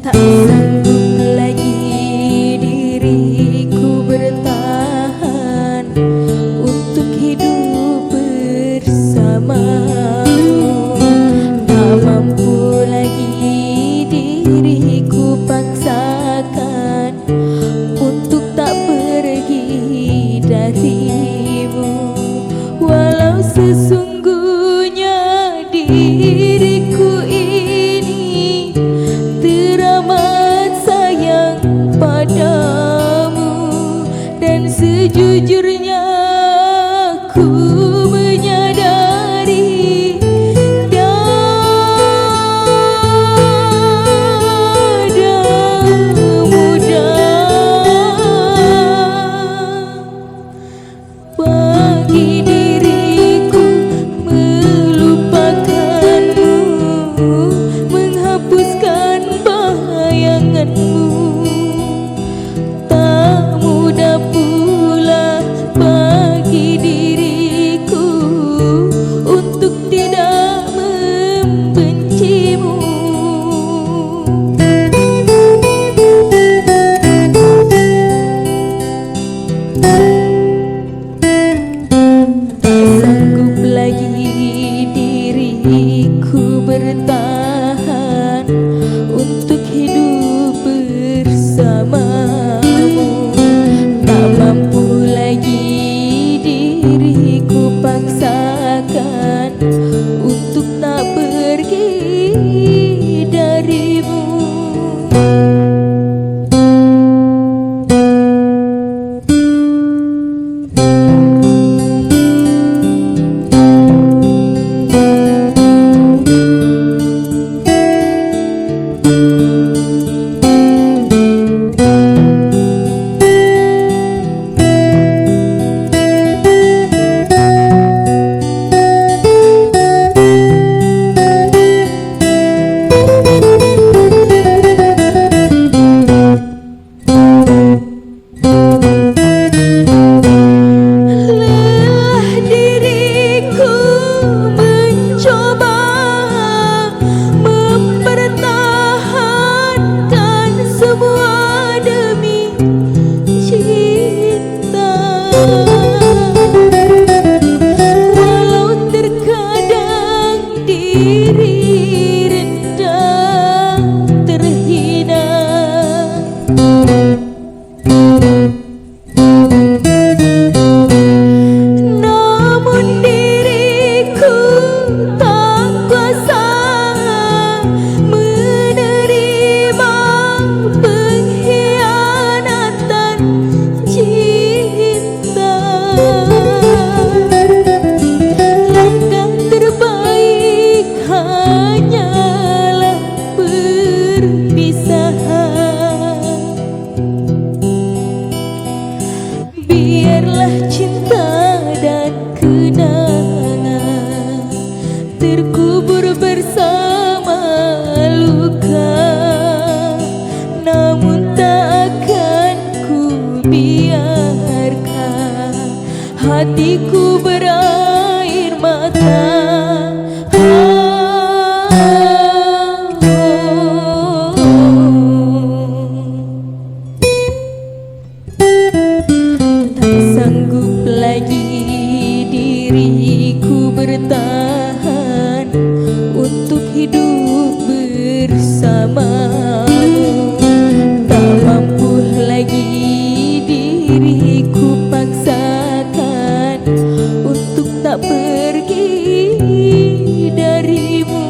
Tak sanggup lagi diriku bertahan untuk hidup bersamamu. Tak mampu lagi diriku paksakan untuk tak pergi darimu. Walau sesungguhnya diriku ini teramat sayang padamu, dan sejujurnya aku menyadari tiada mudah bagi diriku melupakanmu, menghapuskan bayanganmu. Tak mudah pula bagi diriku untuk tidak membencimu. Tak sanggup lagi diriku bertahan untuk hidup bersamamu. Tak mampu lagi diriku paksakan untuk tak pergi darimu. Biarlah cinta dan kenangan terkubur bersama luka, namun tak akan ku biarkan hatiku berair mata. Sanggup lagi diriku bertahan untuk hidup bersamamu. Tak mampu lagi diriku paksakan untuk tak pergi darimu.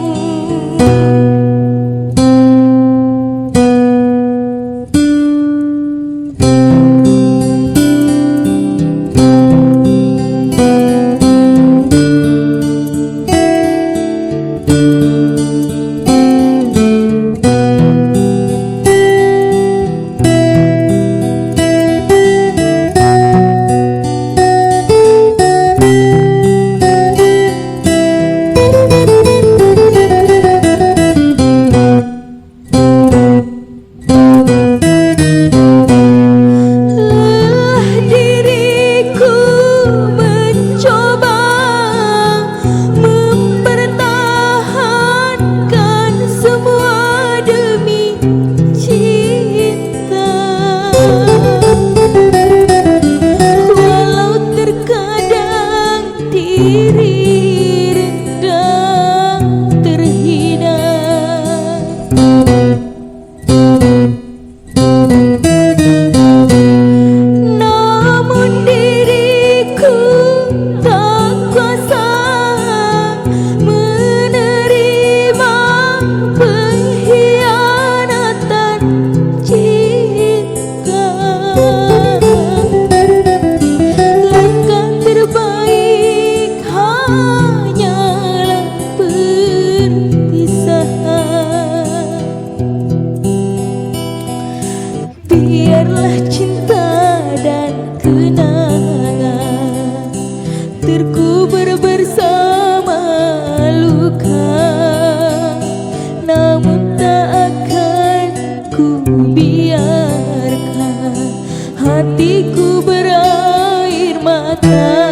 terkubur bersama luka, namun tak akan ku biarkan hatiku berair mata.